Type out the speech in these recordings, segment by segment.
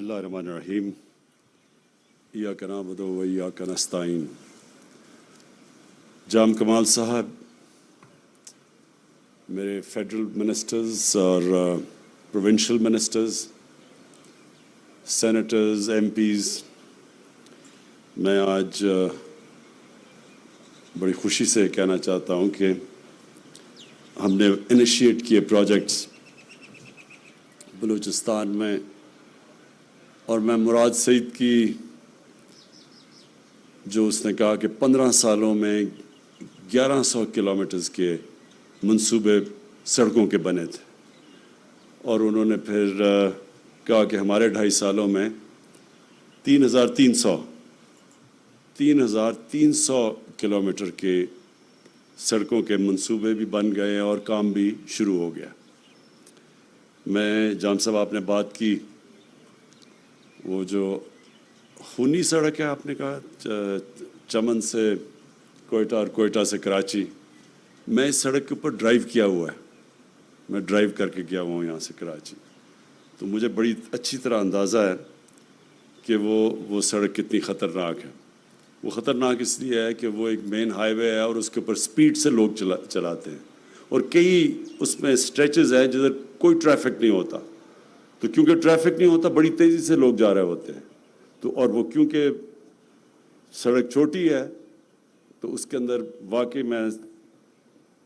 اللہ الرحمن الرحیم ایاک نعبد و ایاک نستعین. جام کمال صاحب، میرے فیڈرل منسٹرز اور provincial ministers, senators, MPs, میں آج بڑی خوشی سے کہنا چاہتا ہوں کہ ہم نے انیشیٹ کیے پروجیکٹس بلوچستان میں، اور میں مراد سعید کی جو اس نے کہا کہ 15 سالوں میں 1100 کلومیٹرز کے منصوبے سڑکوں کے بنے تھے، اور انہوں نے پھر کہا کہ ہمارے 2.5 سالوں میں 3,300 کلومیٹر کے سڑکوں کے منصوبے بھی بن گئے اور کام بھی شروع ہو گیا. میں جام صاحب، آپ نے بات کی وہ جو خونی سڑک ہے، آپ نے کہا چمن سے کوئٹہ اور کوئٹہ سے کراچی، میں اس سڑک کے اوپر ڈرائیو کیا ہوا ہے. میں ڈرائیو کر کے گیا ہوں یہاں سے کراچی، تو مجھے بڑی اچھی طرح اندازہ ہے کہ وہ سڑک کتنی خطرناک ہے. وہ خطرناک اس لیے ہے کہ وہ ایک مین ہائی وے ہے اور اس کے اوپر سپیڈ سے لوگ چلاتے ہیں، اور کئی اس میں سٹریچز ہیں جدھر کوئی ٹریفک نہیں ہوتا. تو کیونکہ ٹریفک نہیں ہوتا، بڑی تیزی سے لوگ جا رہے ہوتے ہیں. تو اور وہ کیونکہ سڑک چھوٹی ہے تو اس کے اندر واقعی میں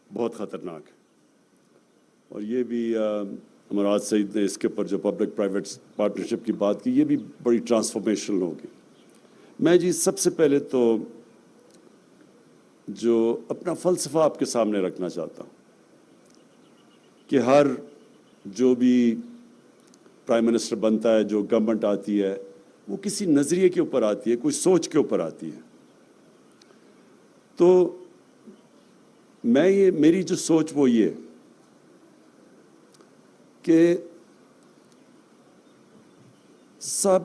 بہت خطرناک ہے. اور یہ بھی مراد سعید نے اس کے اوپر جو پبلک پرائیویٹ پارٹنرشپ کی بات کی، یہ بھی بڑی ٹرانسفارمیشنل ہوگی. میں جی سب سے پہلے تو جو اپنا فلسفہ آپ کے سامنے رکھنا چاہتا ہوں کہ ہر جو بھی پرائم منسٹر بنتا ہے، جو گورنمنٹ آتی ہے، وہ کسی نظریے کے اوپر آتی ہے، کوئی سوچ کے اوپر آتی ہے. تو میری جو سوچ وہ یہ کہ سب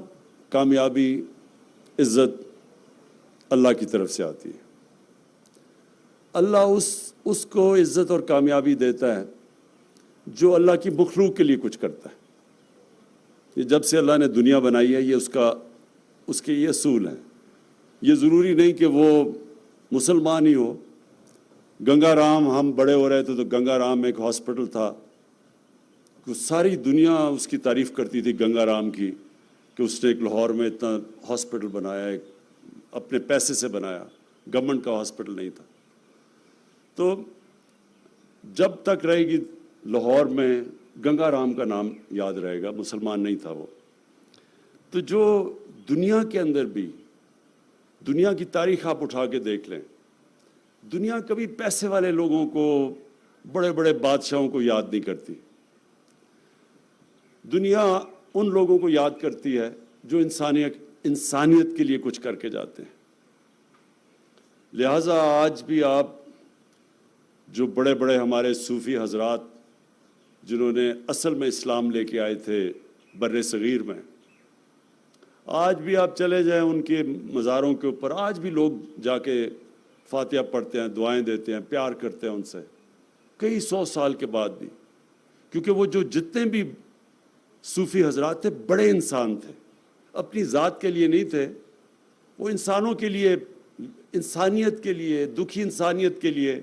کامیابی، عزت اللہ کی طرف سے آتی ہے. اللہ اس کو عزت اور کامیابی دیتا ہے جو اللہ کی مخلوق کے لیے کچھ کرتا ہے. یہ جب سے اللہ نے دنیا بنائی ہے، یہ اس کے یہ اصول ہیں. یہ ضروری نہیں کہ وہ مسلمان ہی ہو. گنگا رام، ہم بڑے ہو رہے تھے تو گنگا رام ایک ہاسپٹل تھا، ساری دنیا اس کی تعریف کرتی تھی گنگا رام کی، کہ اس نے ایک لاہور میں اتنا ہاسپٹل بنایا، ایک اپنے پیسے سے بنایا، گورنمنٹ کا ہاسپٹل نہیں تھا. تو جب تک رہے گی لاہور میں گنگا رام کا نام یاد رہے گا، مسلمان نہیں تھا وہ. تو جو دنیا کے اندر بھی، دنیا کی تاریخ آپ اٹھا کے دیکھ لیں، دنیا کبھی پیسے والے لوگوں کو، بڑے بڑے بادشاہوں کو یاد نہیں کرتی. دنیا ان لوگوں کو یاد کرتی ہے جو انسانیت کے لیے کچھ کر کے جاتے ہیں. لہٰذا آج بھی آپ جو بڑے بڑے ہمارے صوفی حضرات جنہوں نے اصل میں اسلام لے کے آئے تھے بر صغیر میں، آج بھی آپ چلے جائیں ان کے مزاروں کے اوپر، آج بھی لوگ جا کے فاتحہ پڑھتے ہیں، دعائیں دیتے ہیں، پیار کرتے ہیں ان سے، کئی 100 سال کے بعد بھی. کیونکہ وہ جو جتنے بھی صوفی حضرات تھے، بڑے انسان تھے، اپنی ذات کے لیے نہیں تھے، وہ انسانوں کے لیے، انسانیت کے لیے، دکھی انسانیت کے لیے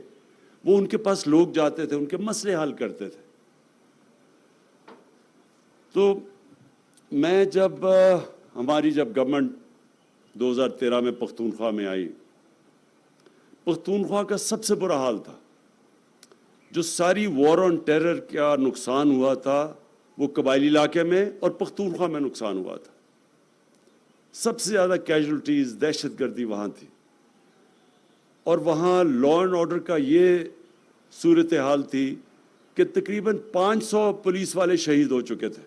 وہ ان کے پاس لوگ جاتے تھے، ان کے مسئلے حل کرتے تھے. تو میں ہماری جب گورنمنٹ 2013 میں پختونخوا میں آئی، پختونخوا کا سب سے برا حال تھا. جو ساری وار آن ٹیرر کا نقصان ہوا تھا وہ قبائلی علاقے میں اور پختونخوا میں نقصان ہوا تھا. سب سے زیادہ کیجولٹیز، دہشت گردی وہاں تھی، اور وہاں لا اینڈ آرڈر کا یہ صورتحال تھی کہ تقریباً 500 پولیس والے شہید ہو چکے تھے،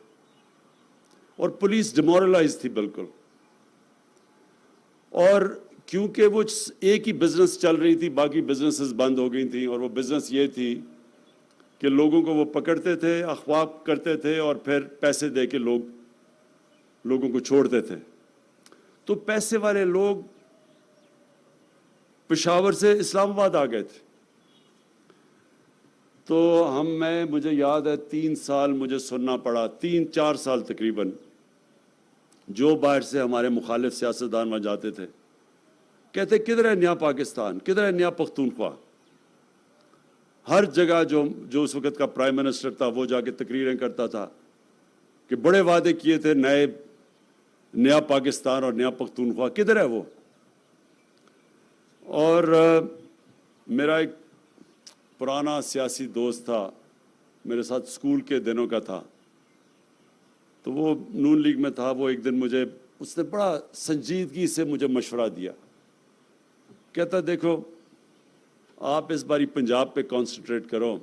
اور پولیس ڈیمورلائز تھی بالکل. اور کیونکہ وہ ایک ہی بزنس چل رہی تھی، باقی بزنسز بند ہو گئی تھیں، اور وہ بزنس یہ تھی کہ لوگوں کو وہ پکڑتے تھے، اغوا کرتے تھے، اور پھر پیسے دے کے لوگوں کو چھوڑتے تھے. تو پیسے والے لوگ پشاور سے اسلام آباد آ گئے تھے. تو مجھے یاد ہے 3 سال مجھے سننا پڑا، 3-4 سال تقریباً جو باہر سے ہمارے مخالف سیاستدان وہاں جاتے تھے کہتے کدھر ہے نیا پاکستان، کدھر ہے نیا پختونخوا. ہر جگہ جو اس وقت کا پرائم منسٹر تھا وہ جا کے تقریریں کرتا تھا کہ بڑے وعدے کیے تھے نیا پاکستان اور نیا پختونخوا، کدھر ہے وہ. اور میرا ایک پرانا سیاسی دوست تھا، میرے ساتھ اسکول کے دنوں کا تھا، تو وہ نون لیگ میں تھا. وہ ایک دن اس نے بڑا سنجیدگی سے مجھے مشورہ دیا. کہتا دیکھو آپ اس باری پنجاب پہ کانسنٹریٹ کرو،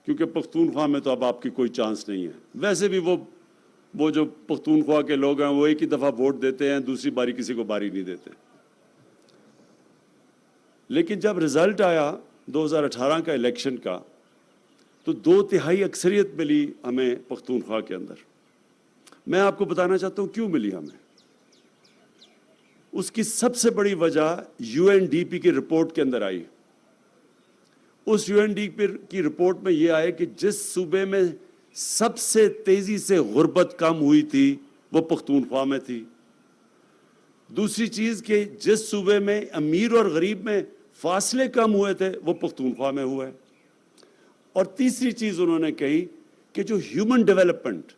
کیونکہ پختونخوا میں تو اب آپ کی کوئی چانس نہیں ہے. ویسے بھی وہ جو پختونخوا کے لوگ ہیں وہ ایک ہی دفعہ ووٹ دیتے ہیں، دوسری باری کسی کو باری نہیں دیتے. لیکن جب رزلٹ آیا 2018 کا الیکشن کا تو 2/3 اکثریت ملی ہمیں پختونخوا کے اندر. میں آپ کو بتانا چاہتا ہوں کیوں ملی ہمیں. اس کی سب سے بڑی وجہ UNDP کی رپورٹ کے اندر آئی. اس UNDP کی رپورٹ میں یہ آئے کہ جس صوبے میں سب سے تیزی سے غربت کم ہوئی تھی وہ پختونخوا میں تھی. دوسری چیز کہ جس صوبے میں امیر اور غریب میں فاصلے کم ہوئے تھے وہ پختونخوا میں ہوئے. اور تیسری چیز انہوں نے کہی کہ جو ہیومن ڈیولپمنٹ،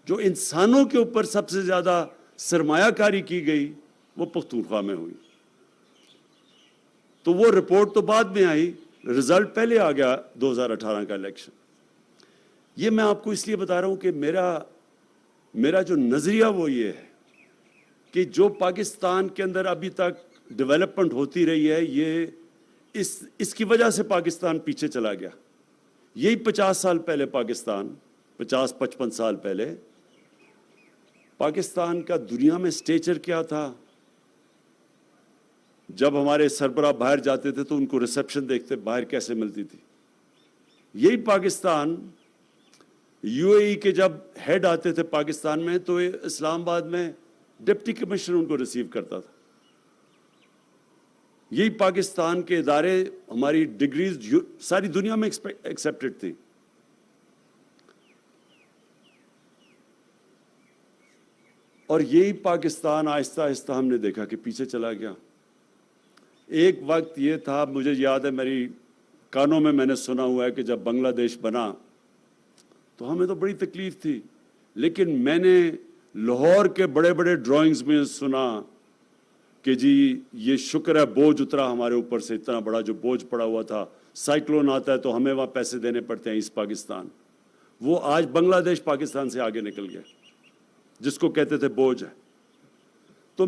جو انسانوں کے اوپر سب سے زیادہ سرمایہ کاری کی گئی وہ پختونخوا میں ہوئی. تو وہ رپورٹ تو بعد میں آئی، رزلٹ پہلے آ گیا 2018 کا الیکشن. یہ میں آپ کو اس لیے بتا رہا ہوں کہ میرا جو نظریہ وہ یہ ہے کہ جو پاکستان کے اندر ابھی تک ڈیولپمنٹ ہوتی رہی ہے یہ اس کی وجہ سے پاکستان پیچھے چلا گیا. یہی 50 سال پہلے پاکستان، 50-55 سال پہلے پاکستان کا دنیا میں سٹیچر کیا تھا. جب ہمارے سربراہ باہر جاتے تھے تو ان کو ریسیپشن دیکھتے باہر کیسے ملتی تھی. یہی پاکستان UAE کے جب ہیڈ آتے تھے پاکستان میں تو اسلام آباد میں ڈپٹی کمشنر ان کو ریسیو کرتا تھا. یہی پاکستان کے ادارے، ہماری ڈگریز ساری دنیا میں ایکسیپٹڈ تھی. اور یہی پاکستان آہستہ آہستہ ہم نے دیکھا کہ پیچھے چلا گیا. ایک وقت یہ تھا، مجھے یاد ہے میری کانوں میں نے سنا ہوا ہے کہ جب بنگلہ دیش بنا تو ہمیں تو بڑی تکلیف تھی، لیکن میں نے لاہور کے بڑے بڑے ڈرائنگز میں سنا کہ جی یہ شکر ہے بوجھ اترا ہمارے اوپر سے، اتنا بڑا جو بوجھ پڑا ہوا تھا، سائیکلون آتا ہے تو ہمیں وہاں پیسے دینے پڑتے ہیں ایسٹ پاکستان. وہ آج بنگلہ دیش پاکستان سے آگے نکل گیا، جس کو کہتے تھے بوجھ ہے. تو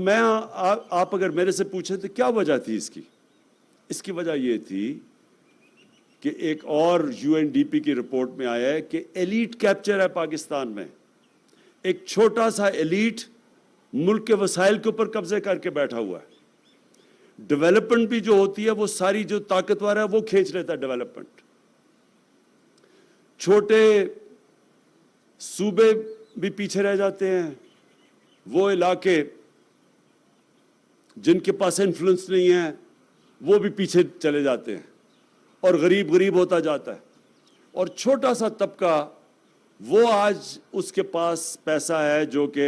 آپ اگر میرے سے پوچھیں تو کیا وجہ تھی اس کی وجہ یہ تھی کہ ایک اور UNDP کی رپورٹ میں آیا ہے کہ ایلیٹ کیپچر ہے پاکستان میں. ایک چھوٹا سا ایلیٹ ملک کے وسائل کے اوپر قبضے کر کے بیٹھا ہوا ہے. ڈیولپمنٹ بھی جو ہوتی ہے وہ ساری جو طاقتور ہے وہ کھینچ لیتا ہے ڈیولپمنٹ. چھوٹے صوبے بھی پیچھے رہ جاتے ہیں، وہ علاقے جن کے پاس انفلوئنس نہیں ہے وہ بھی پیچھے چلے جاتے ہیں اور غریب ہوتا جاتا ہے. اور چھوٹا سا طبقہ وہ آج اس کے پاس پیسہ ہے جو کہ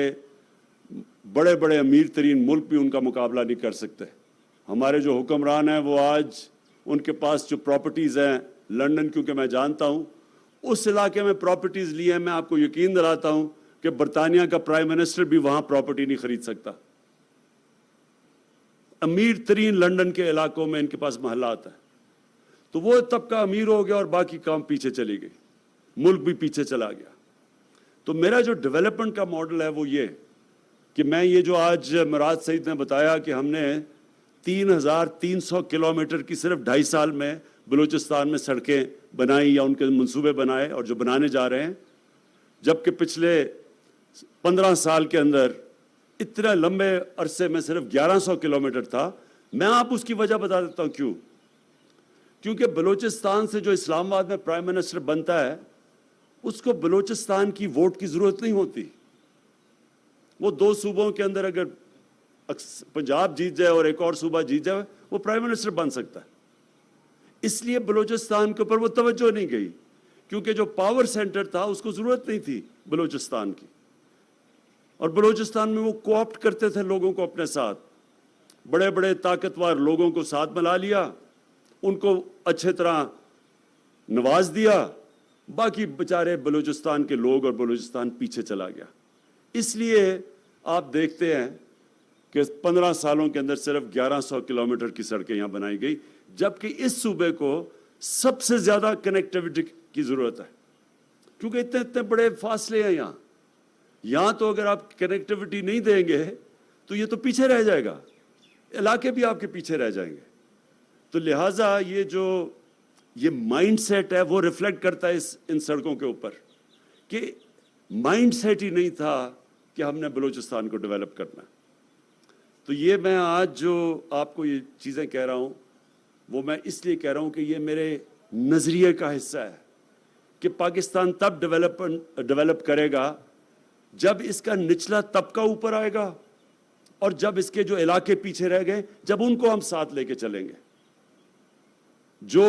بڑے بڑے امیر ترین ملک بھی ان کا مقابلہ نہیں کر سکتے. ہمارے جو حکمران ہیں وہ آج ان کے پاس جو پراپرٹیز ہیں، لنڈن کیونکہ میں جانتا ہوں اس علاقے میں پراپرٹیز لی ہیں، میں آپ کو یقین دلاتا ہوں کہ برطانیہ کا پرائم منسٹر بھی وہاں پراپرٹی نہیں خرید سکتا. امیر ترین لنڈن کے علاقوں میں ان کے پاس محلات ہیں. تو وہ طبقہ امیر ہو گیا اور باقی کام پیچھے چلی گئی، ملک بھی پیچھے چلا گیا. تو میرا جو ڈیولپمنٹ کا ماڈل ہے وہ یہ کہ میں یہ جو آج مراد سعید نے بتایا کہ ہم نے 3,300 کلومیٹر کی صرف 2.5 سال میں بلوچستان میں سڑکیں بنائی یا ان کے منصوبے بنائے اور جو بنانے جا رہے ہیں، جبکہ پچھلے 15 سال کے اندر اتنے لمبے عرصے میں صرف 1100 کلومیٹر تھا. میں آپ اس کی وجہ بتا دیتا ہوں کیونکہ بلوچستان سے جو اسلام آباد میں پرائم منسٹر بنتا ہے اس کو بلوچستان کی ووٹ کی ضرورت نہیں ہوتی. وہ 2 صوبوں کے اندر اگر پنجاب جیت جائے اور ایک اور صوبہ جیت جائے وہ پرائم منسٹر بن سکتا ہے. اس لیے بلوچستان کے اوپر وہ توجہ نہیں گئی کیونکہ جو پاور سینٹر تھا اس کو ضرورت نہیں تھی بلوچستان کی. اور بلوچستان میں وہ کوآپٹ کرتے تھے لوگوں کو اپنے ساتھ، بڑے بڑے طاقتور لوگوں کو ساتھ ملا لیا، ان کو اچھے طرح نواز دیا، باقی بیچارے بلوچستان کے لوگ اور بلوچستان پیچھے چلا گیا۔ اس لیے آپ دیکھتے ہیں کہ 15 سالوں کے اندر صرف 1100 کلومیٹر کی سڑکیں یہاں بنائی گئی، جبکہ اس صوبے کو سب سے زیادہ کنیکٹیوٹی کی ضرورت ہے، کیونکہ اتنے بڑے فاصلے ہیں یہاں تو اگر آپ کنیکٹیوٹی نہیں دیں گے تو یہ تو پیچھے رہ جائے گا، علاقے بھی آپ کے پیچھے رہ جائیں گے۔ تو لہٰذا یہ مائنڈ سیٹ ہے، وہ ریفلیکٹ کرتا ہے ان سڑکوں کے اوپر، کہ مائنڈ سیٹ ہی نہیں تھا کہ ہم نے بلوچستان کو ڈیولپ کرنا۔ تو یہ میں آج جو آپ کو یہ چیزیں کہہ رہا ہوں وہ میں اس لیے کہہ رہا ہوں کہ یہ میرے نظریے کا حصہ ہے کہ پاکستان تب ڈیولپ کرے گا جب اس کا نچلا طبقہ اوپر آئے گا، اور جب اس کے جو علاقے پیچھے رہ گئے جب ان کو ہم ساتھ لے کے چلیں گے۔ جو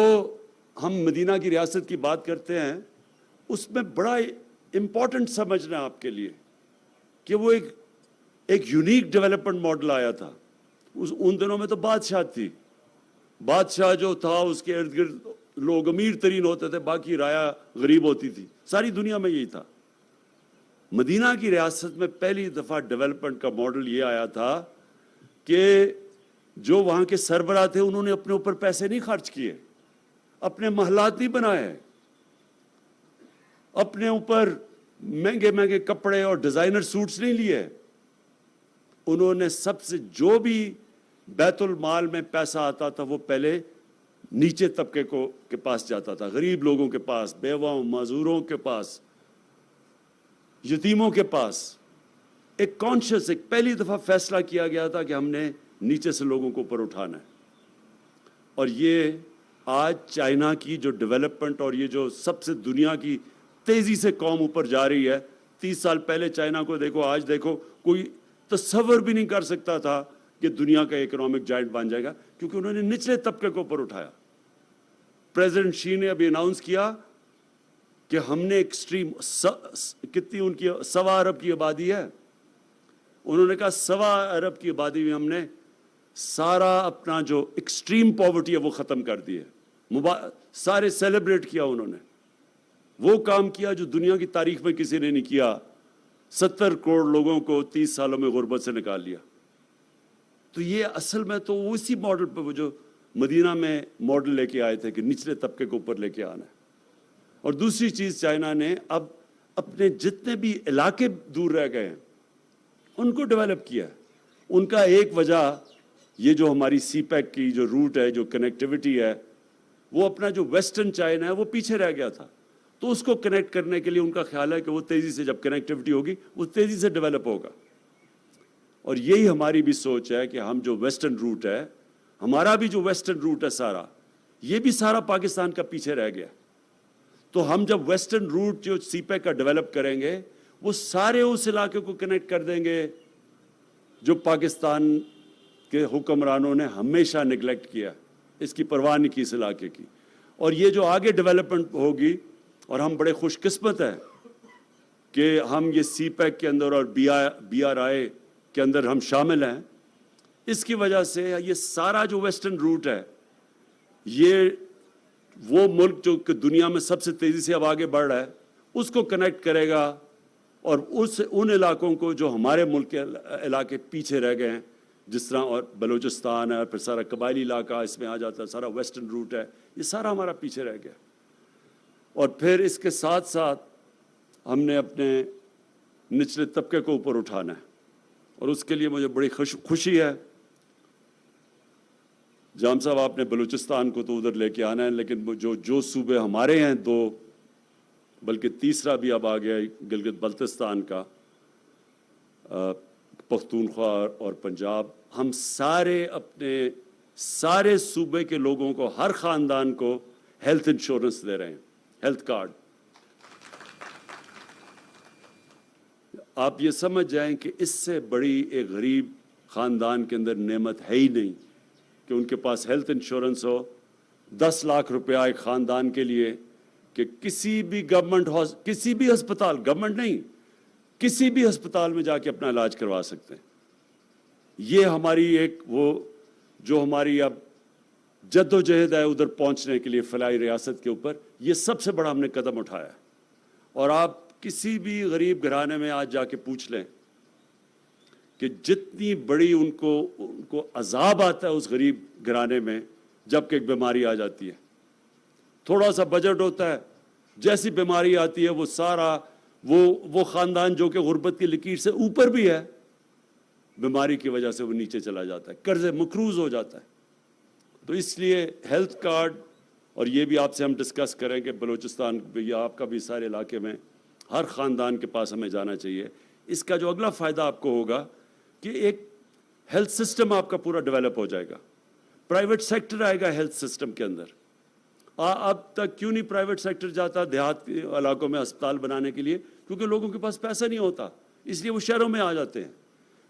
ہم مدینہ کی ریاست کی بات کرتے ہیں اس میں بڑا امپورٹنٹ سمجھنا آپ کے لیے کہ وہ ایک یونیک ڈیولپمنٹ ماڈل آیا تھا۔ ان دنوں میں تو بادشاہ تھی، بادشاہ جو تھا اس کے ارد گرد لوگ امیر ترین ہوتے تھے، باقی رایا غریب ہوتی تھی، ساری دنیا میں یہی تھا۔ مدینہ کی ریاست میں پہلی دفعہ ڈیولپمنٹ کا ماڈل یہ آیا تھا کہ جو وہاں کے سربراہ تھے انہوں نے اپنے اوپر پیسے نہیں خرچ کیے، اپنے محلات نہیں بنائے، اپنے اوپر مہنگے مہنگے کپڑے اور ڈیزائنر سوٹس نہیں لیے، انہوں نے سب سے جو بھی بیت المال میں پیسہ آتا تھا وہ پہلے نیچے طبقے کے پاس جاتا تھا، غریب لوگوں کے پاس، بیواؤں، معذوروں کے پاس، یتیموں کے پاس۔ ایک کانشیس، ایک پہلی دفعہ فیصلہ کیا گیا تھا کہ ہم نے نیچے سے لوگوں کو اوپر اٹھانا ہے۔ اور یہ آج چائنا کی جو ڈیولپمنٹ اور یہ جو سب سے دنیا کی تیزی سے قوم اوپر جا رہی ہے، 30 سال پہلے چائنا کو دیکھو، آج دیکھو، کوئی تصور بھی نہیں کر سکتا تھا کہ دنیا کا اکنامک جائنٹ بن جائے گا، کیونکہ انہوں نے نچلے طبقے کو اوپر اٹھایا۔ پریزیڈنٹ شی نے ابھی اناؤنس کیا کہ ہم نے ایکسٹریم، کتنی ان کی 1.25 ارب کی آبادی ہے، انہوں نے کہا 1.25 ارب کی آبادی میں ہم نے سارا اپنا جو ایکسٹریم پاورٹی ہے وہ ختم کر دی ہے، سارے سیلیبریٹ کیا انہوں نے، وہ کام کیا جو دنیا کی تاریخ میں کسی نے نہیں کیا، 70 کروڑ لوگوں کو 30 سالوں میں غربت سے نکال لیا۔ تو یہ اصل میں تو اسی ماڈل پہ وہ جو مدینہ میں ماڈل لے کے آئے تھے کہ نچلے طبقے کو اوپر لے کے آنا ہے۔ اور دوسری چیز، چائنا نے اب اپنے جتنے بھی علاقے دور رہ گئے ہیں ان کو ڈیولپ کیا ہے۔ ان کا ایک وجہ یہ جو ہماری سی پیک کی جو روٹ ہے، جو کنیکٹیوٹی ہے، وہ اپنا جو ویسٹرن چائنا ہے وہ پیچھے رہ گیا تھا، تو اس کو کنیکٹ کرنے کے لیے ان کا خیال ہے کہ وہ تیزی سے، جب کنیکٹیوٹی ہوگی وہ تیزی سے ڈیولپ ہوگا۔ اور یہی ہماری بھی سوچ ہے کہ ہم جو ویسٹرن روٹ ہے، ہمارا بھی جو ویسٹرن روٹ ہے سارا، یہ بھی سارا پاکستان کا پیچھے رہ گیا۔ تو ہم جب ویسٹرن روٹ جو سی پیک کا ڈیولپ کریں گے وہ سارے اس علاقے کو کنیکٹ کر دیں گے جو پاکستان کے حکمرانوں نے ہمیشہ نگلیکٹ کیا، اس کی پرواہ نہیں کی اس علاقے کی۔ اور یہ جو آگے ڈیولپمنٹ ہوگی، اور ہم بڑے خوش قسمت ہیں کہ ہم یہ سی پیک کے اندر اور بی آر آئی کے اندر ہم شامل ہیں، اس کی وجہ سے یہ سارا جو ویسٹرن روٹ ہے، یہ وہ ملک جو کہ دنیا میں سب سے تیزی سے اب آگے بڑھ رہا ہے اس کو کنیکٹ کرے گا، اور ان علاقوں کو جو ہمارے ملک کے علاقے پیچھے رہ گئے ہیں، جس طرح اور بلوچستان ہے، پھر سارا قبائلی علاقہ اس میں آ جاتا ہے، سارا ویسٹرن روٹ ہے، یہ سارا ہمارا پیچھے رہ گیا۔ اور پھر اس کے ساتھ ساتھ ہم نے اپنے نچلے طبقے کو اوپر اٹھانا ہے، اور اس کے لیے مجھے بڑی خوشی ہے۔ جام صاحب، آپ نے بلوچستان کو تو ادھر لے کے آنا ہے، لیکن جو صوبے ہمارے ہیں 2، بلکہ تیسرا بھی اب آ گیا گلگت بلتستان کا، پختونخوا اور پنجاب، ہم سارے اپنے سارے صوبے کے لوگوں کو، ہر خاندان کو ہیلتھ انشورنس دے رہے ہیں، ہیلتھ کارڈ۔ آپ یہ سمجھ جائیں کہ اس سے بڑی ایک غریب خاندان کے اندر نعمت ہے ہی نہیں کہ ان کے پاس ہیلتھ انشورنس ہو۔ 10 لاکھ روپیہ ایک خاندان کے لیے کہ کسی بھی گورنمنٹ کسی بھی ہسپتال، گورنمنٹ نہیں، کسی بھی ہسپتال میں جا کے اپنا علاج کروا سکتے ہیں. یہ ہماری ایک وہ جو ہماری اب جد و جہد ہے ادھر پہنچنے کے لیے فلاحی ریاست کے اوپر، یہ سب سے بڑا ہم نے قدم اٹھایا. اور آپ کسی بھی غریب گھرانے میں آج جا کے پوچھ لیں کہ جتنی بڑی ان کو عذاب آتا ہے اس غریب گھرانے میں جب کہ ایک بیماری آ جاتی ہے. تھوڑا سا بجٹ ہوتا ہے، جیسی بیماری آتی ہے وہ سارا وہ خاندان جو کہ غربت کی لکیر سے اوپر بھی ہے، بیماری کی وجہ سے وہ نیچے چلا جاتا ہے، قرض مقروض ہو جاتا ہے. تو اس لیے ہیلتھ کارڈ، اور یہ بھی آپ سے ہم ڈسکس کریں کہ بلوچستان یا آپ کا بھی سارے علاقے میں ہر خاندان کے پاس ہمیں جانا چاہیے. اس کا جو اگلا فائدہ آپ کو ہوگا کہ ایک ہیلتھ سسٹم آپ کا پورا ڈیولپ ہو جائے گا. پرائیویٹ سیکٹر آئے گا ہیلتھ سسٹم کے اندر. اب تک کیوں نہیں پرائیویٹ سیکٹر جاتا دیہات علاقوں میں ہسپتال بنانے کے لیے؟ کیونکہ لوگوں کے پاس پیسہ نہیں ہوتا، اس لیے وہ شہروں میں آ جاتے ہیں.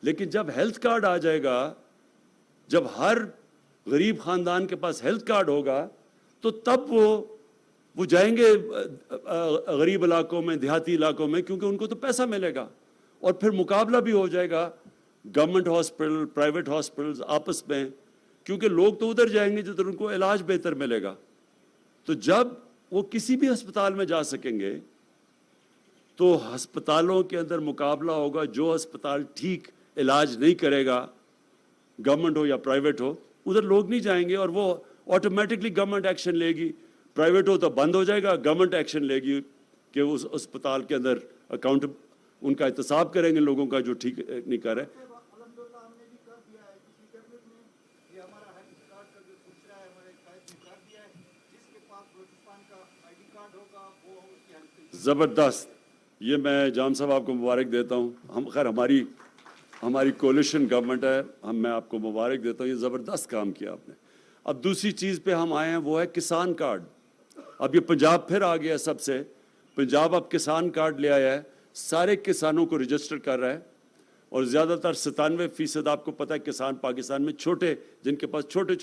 لیکن جب ہیلتھ کارڈ آ جائے گا، جب ہر غریب خاندان کے پاس ہیلتھ کارڈ ہوگا، تو تب وہ جائیں گے غریب علاقوں میں، دیہاتی علاقوں میں، کیونکہ ان کو تو پیسہ ملے گا. اور پھر مقابلہ بھی ہو جائے گا گورنمنٹ ہاسپٹل، پرائیویٹ ہاسپٹلز آپس میں، کیونکہ لوگ تو ادھر جائیں گے جدھر ان کو علاج بہتر ملے گا. تو جب وہ کسی بھی ہسپتال میں جا سکیں گے تو ہسپتالوں کے اندر مقابلہ ہوگا. جو ہسپتال ٹھیک علاج نہیں کرے گا، گورنمنٹ ہو یا پرائیویٹ ہو، ادھر لوگ نہیں جائیں گے اور وہ آٹومیٹکلی گورنمنٹ ایکشن لے گی. پرائیویٹ ہو تو بند ہو جائے گا، گورنمنٹ ایکشن لے گی کہ اس اسپتال کے اندر اکاؤنٹ ان کا احتساب کریں گے لوگوں کا جو ٹھیک نہیں کر رہے. زبردست. یہ میں جام صاحب آپ کو مبارک دیتا ہوں. خیر ہماری کولیشن گورنمنٹ ہے، میں آپ کو مبارک دیتا ہوں. یہ زبردست کام کیا آپ نے. اب دوسری چیز پہ ہم آئے ہیں، وہ ہے کسان کارڈ. اب یہ پنجاب پھر آ گیا سب سے. پنجاب اب کسان کارڈ لے آیا ہے، سارے کسانوں کو رجسٹر کر رہا ہے. اور زیادہ تر 97% آپ کو پتہ ہے کسان پاکستان میں چھوٹے، جن کے پاس چھوٹے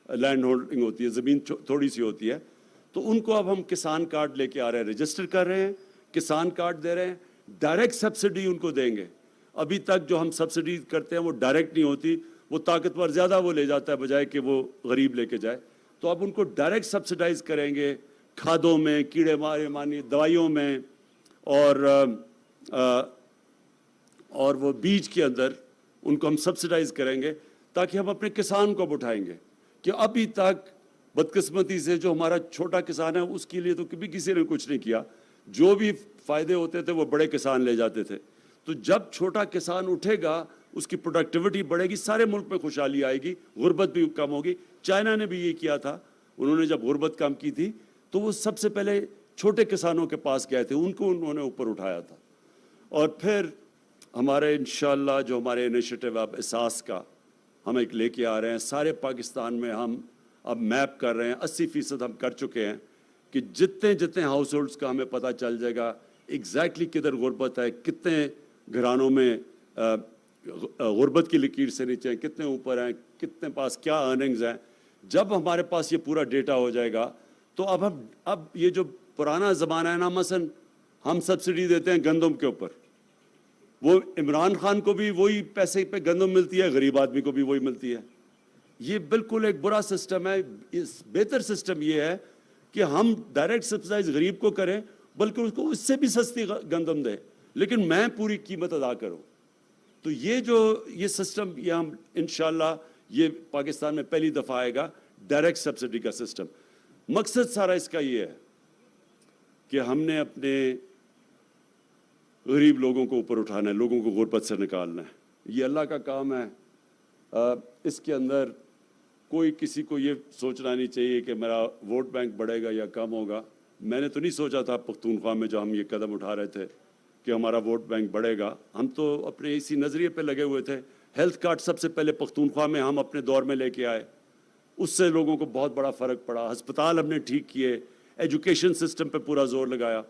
لینڈ ہولڈنگ ہوتی ہے، زمین تھوڑی سی ہوتی ہے، تو ان کو اب ہم کسان کارڈ لے کے آ رہے ہیں، رجسٹر کر رہے ہیں، کسان کارڈ دے رہے ہیں. ڈائریکٹ سبسڈی ان کو دیں گے. ابھی تک جو ہم سبسڈی کرتے ہیں وہ ڈائریکٹ نہیں ہوتی، وہ طاقتور زیادہ وہ لے جاتا ہے بجائے کہ وہ غریب لے کے جائے. تو اب ان کو ڈائریکٹ سبسڈائز کریں گے، کھادوں میں، کیڑے ماری دوائیوں میں، اور وہ بیج کے اندر ان کو ہم سبسڈائز کریں گے، تاکہ ہم اپنے کسان کو اٹھائیں گے. کہ ابھی تک بدقسمتی سے جو ہمارا چھوٹا کسان ہے اس کے لیے تو کبھی کسی نے کچھ نہیں کیا. جو بھی فائدے ہوتے تھے وہ بڑے کسان لے جاتے تھے. تو جب چھوٹا کسان اٹھے گا، اس کی پروڈکٹیوٹی بڑھے گی، سارے ملک میں خوشحالی آئے گی، غربت بھی کم ہوگی. چائنا نے بھی یہ کیا تھا. انہوں نے جب غربت کم کی تھی تو وہ سب سے پہلے چھوٹے کسانوں کے پاس گئے تھے، ان کو انہوں نے اوپر اٹھایا تھا. اور پھر ہمارے انشاءاللہ جو ہمارے انیشیٹو اب احساس کا ہم ایک لے کے آ رہے ہیں، سارے پاکستان میں ہم اب میپ کر رہے ہیں. 80% ہم کر چکے ہیں کہ جتنے ہاؤس ہولڈس کا ہمیں پتہ چل جائے گا ایگزیکٹلی کدھر غربت ہے، کتنے گھرانوں میں غربت کی لکیر سے نیچے ہیں، کتنے اوپر ہیں، کتنے پاس کیا ارننگز ہیں. جب ہمارے پاس یہ پورا ڈیٹا ہو جائے گا تو اب یہ جو پرانا زمانہ ہے نا، مثلا ہم سبسڈی دیتے ہیں گندم کے اوپر، وہ عمران خان کو بھی وہی پیسے پہ گندم ملتی ہے، غریب آدمی کو بھی وہی ملتی ہے. یہ بالکل ایک برا سسٹم ہے. بہتر سسٹم یہ ہے کہ ہم ڈائریکٹ سبسڈائز غریب کو کریں، بلکہ اس کو اس سے بھی سستی گندم دیں، لیکن میں پوری قیمت ادا کروں. تو یہ سسٹم یہ ہم انشاءاللہ یہ پاکستان میں پہلی دفعہ آئے گا، ڈائریکٹ سبسڈی کا سسٹم. مقصد سارا اس کا یہ ہے کہ ہم نے اپنے غریب لوگوں کو اوپر اٹھانا ہے، لوگوں کو غربت سے نکالنا ہے. یہ اللہ کا کام ہے. اس کے اندر کوئی کسی کو یہ سوچنا نہیں چاہیے کہ میرا ووٹ بینک بڑھے گا یا کم ہوگا. میں نے تو نہیں سوچا تھا پختونخوا میں جو ہم یہ قدم اٹھا رہے تھے کہ ہمارا ووٹ بینک بڑھے گا. ہم تو اپنے اسی نظریے پہ لگے ہوئے تھے. ہیلتھ کارڈ سب سے پہلے پختونخوا میں ہم اپنے دور میں لے کے آئے، اس سے لوگوں کو بہت بڑا فرق پڑا. ہسپتال ہم نے ٹھیک کیے، ایجوکیشن سسٹم پہ پورا زور لگایا،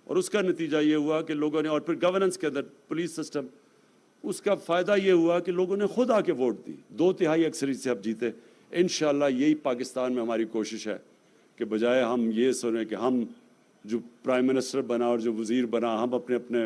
اور اس کا نتیجہ یہ ہوا کہ لوگوں نے، اور پھر گورننس کے اندر پولیس سسٹم، اس کا فائدہ یہ ہوا کہ لوگوں نے خود آ کے ووٹ دی. 2/3 اکثریت سے اب جیتے. انشاءاللہ یہی پاکستان میں ہماری کوشش ہے کہ بجائے ہم یہ سنیں کہ ہم جو پرائم منسٹر بنا اور جو وزیر بنا، ہم اپنے